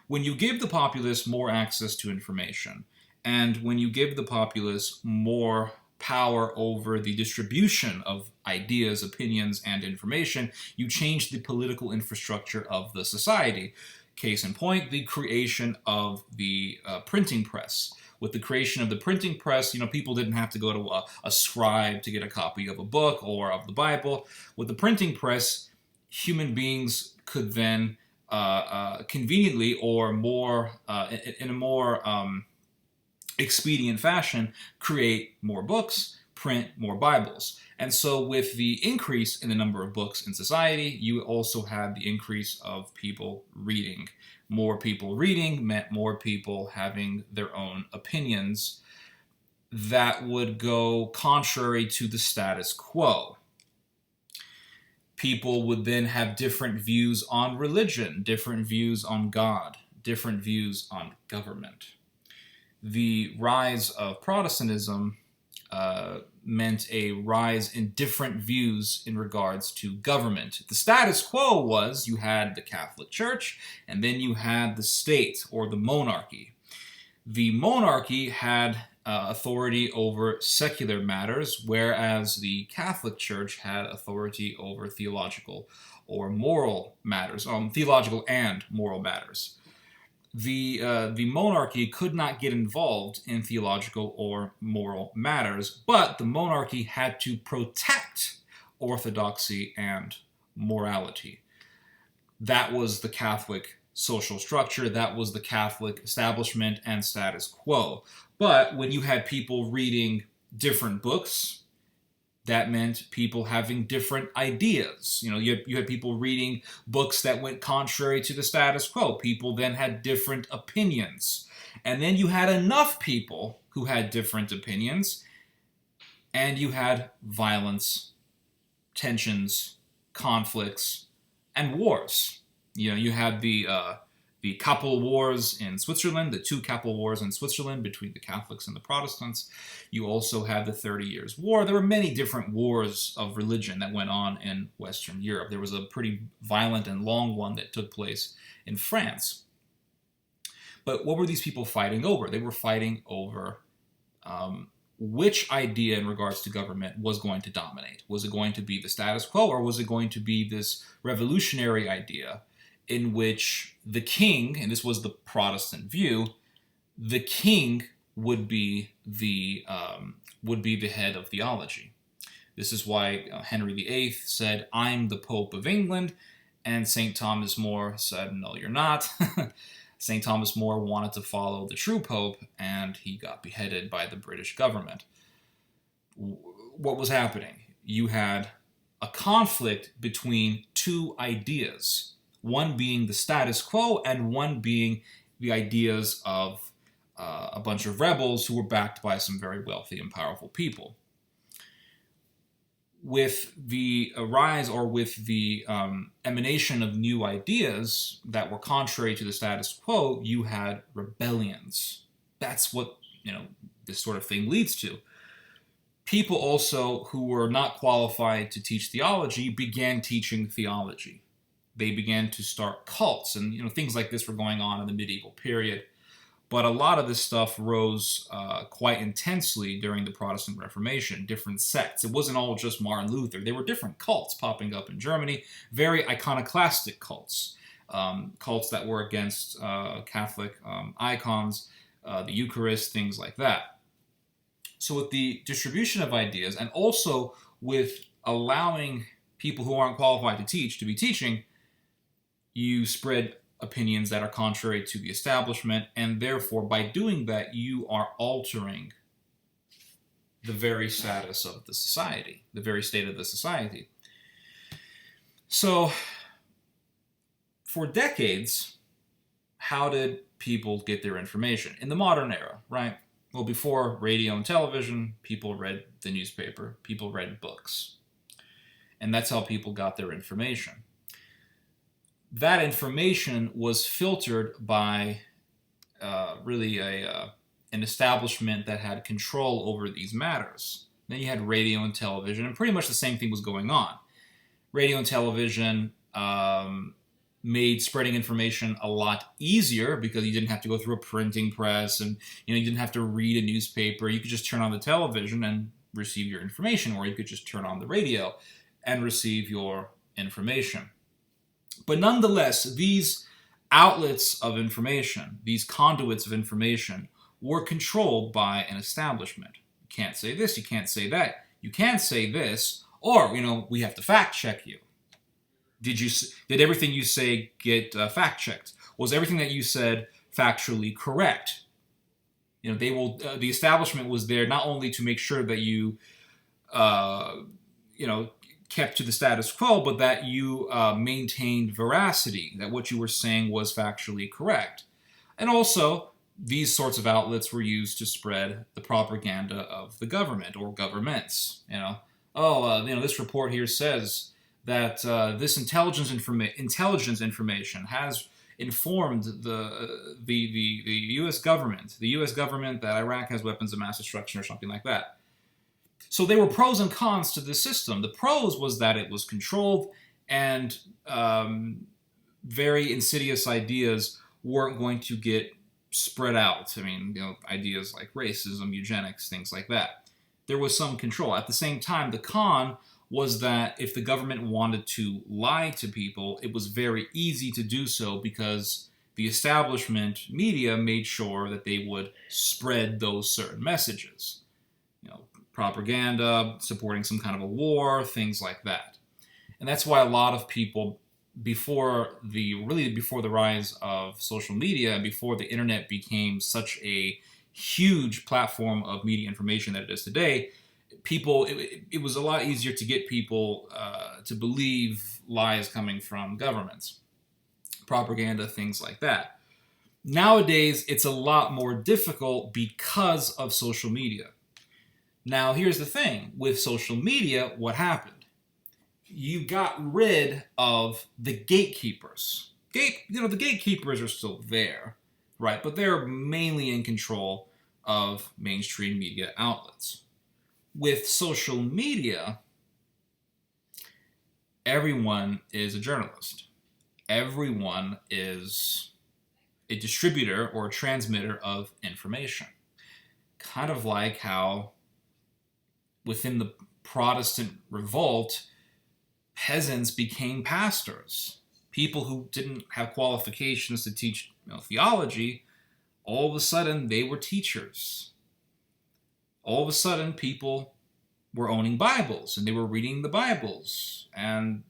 when you give the populace more access to information, and when you give the populace more power over the distribution of ideas, opinions, and information, you change the political infrastructure of the society. Case in point, the creation of the printing press. With the creation of the printing press, people didn't have to go to a scribe to get a copy of a book or of the Bible. With the printing press, human beings could then conveniently or more in a more expedient fashion create more books, print more Bibles. And so with the increase in the number of books in society, you also had the increase of people reading. More people reading meant more people having their own opinions that would go contrary to the status quo. People would then have different views on religion, different views on God, different views on government. The rise of Protestantism meant a rise in different views in regards to government. The status quo was you had the Catholic Church, and then you had the state, or the monarchy. The monarchy had authority over secular matters, whereas the Catholic Church had authority over theological or moral matters, theological and moral matters. The monarchy could not get involved in theological or moral matters, but the monarchy had to protect orthodoxy and morality. That was the Catholic social structure, that was the Catholic establishment and status quo. But when you had people reading different books, that meant people having different ideas. You had people reading books that went contrary to the status quo. People then had different opinions. And then you had enough people who had different opinions, and you had violence, tensions, conflicts, and wars. You had the Kappel Wars in Switzerland, the two Kappel Wars in Switzerland between the Catholics and the Protestants. You also had the 30 Years' War. There were many different wars of religion that went on in Western Europe. There was a pretty violent and long one that took place in France. But what were these people fighting over? They were fighting over which idea in regards to government was going to dominate. Was it going to be the status quo, or was it going to be this revolutionary idea in which the king, and this was the Protestant view, the king would be the head of theology. This is why Henry VIII said, "I'm the Pope of England," and St. Thomas More said, "No, you're not." St. Thomas More wanted to follow the true Pope, and he got beheaded by the British government. What was happening? You had a conflict between two ideas. One being the status quo, and one being the ideas of a bunch of rebels who were backed by some very wealthy and powerful people. With the rise, or with the emanation of new ideas that were contrary to the status quo, you had rebellions. That's what this sort of thing leads to. People also who were not qualified to teach theology began teaching theology. They began to start cults, and things like this were going on in the medieval period. But a lot of this stuff rose quite intensely during the Protestant Reformation, different sects. It wasn't all just Martin Luther. There were different cults popping up in Germany, very iconoclastic cults, cults that were against Catholic icons, the Eucharist, things like that. So with the distribution of ideas, and also with allowing people who aren't qualified to teach to be teaching, you spread opinions that are contrary to the establishment, and therefore, by doing that, you are altering the very status of the society, the very state of the society. So, for decades, how did people get their information? In the modern era, right? Well, before radio and television, people read the newspaper, people read books. And that's how people got their information. That information was filtered by really an establishment that had control over these matters. Then you had radio and television, and pretty much the same thing was going on. Radio and television made spreading information a lot easier because you didn't have to go through a printing press, and you didn't have to read a newspaper. You could just turn on the television and receive your information, or you could just turn on the radio and receive your information. But nonetheless, these outlets of information, these conduits of information, were controlled by an establishment. You can't say this, you can't say that, you can't say this, or, we have to fact check you. Did everything you say get fact checked? Was everything that you said factually correct? The establishment was there not only to make sure that you, kept to the status quo, but that you maintained veracity, that what you were saying was factually correct. And also, these sorts of outlets were used to spread the propaganda of the government or governments. This report here says that this intelligence information has informed the U.S. government that Iraq has weapons of mass destruction or something like that. So there were pros and cons to this system. The pros was that it was controlled, and very insidious ideas weren't going to get spread out. Ideas like racism, eugenics, things like that. There was some control. At the same time, the con was that if the government wanted to lie to people, it was very easy to do so because the establishment media made sure that they would spread those certain messages. Propaganda, supporting some kind of a war, things like that. And that's why a lot of people, before the rise of social media and before the internet became such a huge platform of media information that it is today, it was a lot easier to get people to believe lies coming from governments, propaganda, things like that. Nowadays, it's a lot more difficult because of social media. Now, here's the thing. With social media, what happened? You got rid of the gatekeepers. The gatekeepers are still there, right? But they're mainly in control of mainstream media outlets. With social media, everyone is a journalist. Everyone is a distributor or a transmitter of information. Kind of like how within the Protestant revolt, peasants became pastors. People who didn't have qualifications to teach theology, all of a sudden they were teachers. All of a sudden people were owning Bibles and they were reading the Bibles and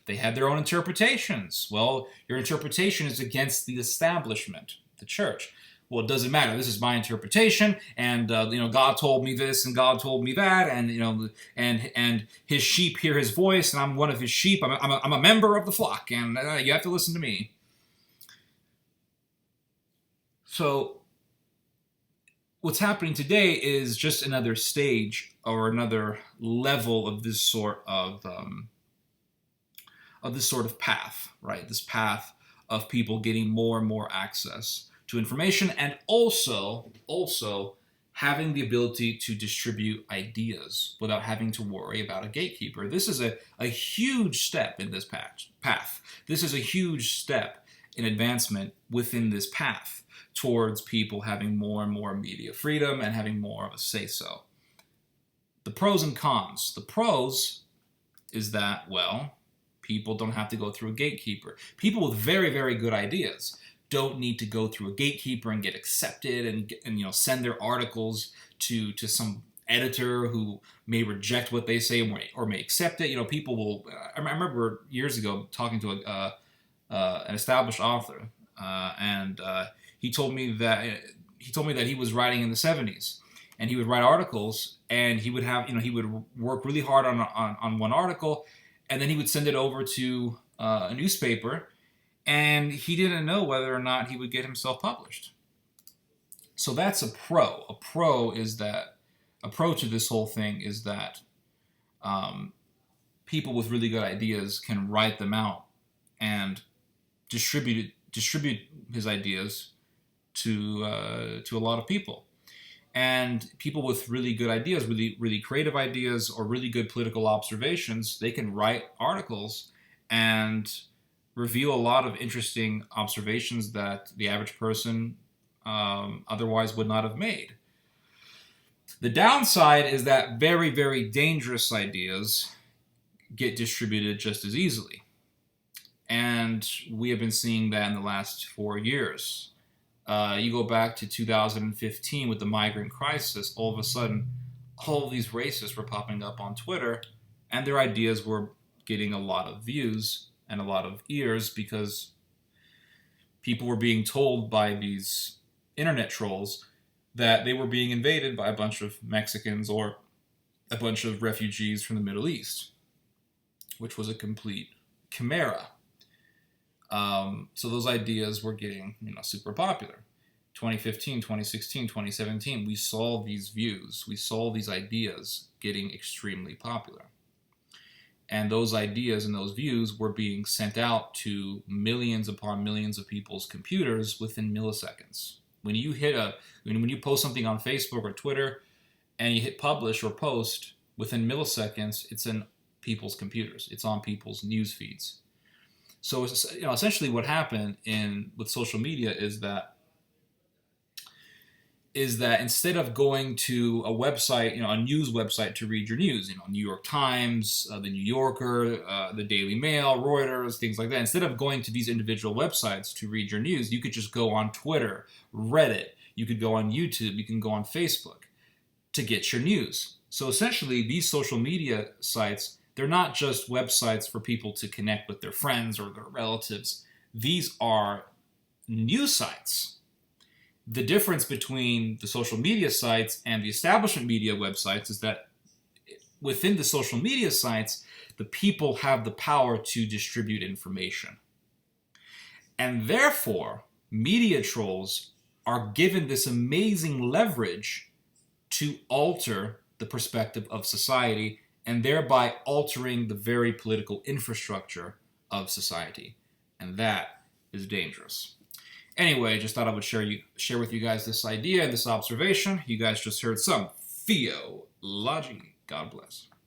they had their own interpretations. Well, your interpretation is against the establishment, the church. Well, it doesn't matter. This is my interpretation, and God told me this, and God told me that, and His sheep hear His voice, and I'm one of His sheep. I'm a member of the flock, and you have to listen to me. So, what's happening today is just another stage or another level of this sort of path, right? This path of people getting more and more access to information, and also having the ability to distribute ideas without having to worry about a gatekeeper. This is a huge step in this path. This is a huge step in advancement within this path towards people having more and more media freedom and having more of a say-so. The pros and cons. The pros is that, well, people don't have to go through a gatekeeper. People with very, very good ideas don't need to go through a gatekeeper and get accepted and send their articles to some editor who may reject what they say or may accept it. People will. I remember years ago talking to an established author, and he told me that he was writing in the 70s, and he would write articles, and he would have he would work really hard on one article, and then he would send it over to a newspaper. And he didn't know whether or not he would get himself published. So that's a pro. A pro to this whole thing is that people with really good ideas can write them out and distribute his ideas to a lot of people. And people with really good ideas, really, really creative ideas, or really good political observations, they can write articles and reveal a lot of interesting observations that the average person otherwise would not have made. The downside is that very, very dangerous ideas get distributed just as easily. And we have been seeing that in the last 4 years. You go back to 2015 with the migrant crisis, all of a sudden, all of these racists were popping up on Twitter, and their ideas were getting a lot of views and a lot of ears because people were being told by these internet trolls that they were being invaded by a bunch of Mexicans or a bunch of refugees from the Middle East, which was a complete chimera. So those ideas were getting, super popular. 2015, 2016, 2017, we saw these views, we saw these ideas getting extremely popular. And those ideas and those views were being sent out to millions upon millions of people's computers within milliseconds. When you post something on Facebook or Twitter and you hit publish or post, within milliseconds, it's in people's computers. It's on people's news feeds. So essentially what happened with social media is that instead of going to a website, a news website to read your news, New York Times, the New Yorker, the Daily Mail, Reuters, things like that, instead of going to these individual websites to read your news, you could just go on Twitter, Reddit, you could go on YouTube, you can go on Facebook to get your news. So essentially, these social media sites, they're not just websites for people to connect with their friends or their relatives. These are news sites. The difference between the social media sites and the establishment media websites is that within the social media sites, the people have the power to distribute information. And therefore, media trolls are given this amazing leverage to alter the perspective of society and thereby altering the very political infrastructure of society. And that is dangerous. Anyway, just thought I would share with you guys this idea and this observation. You guys just heard some theology. God bless.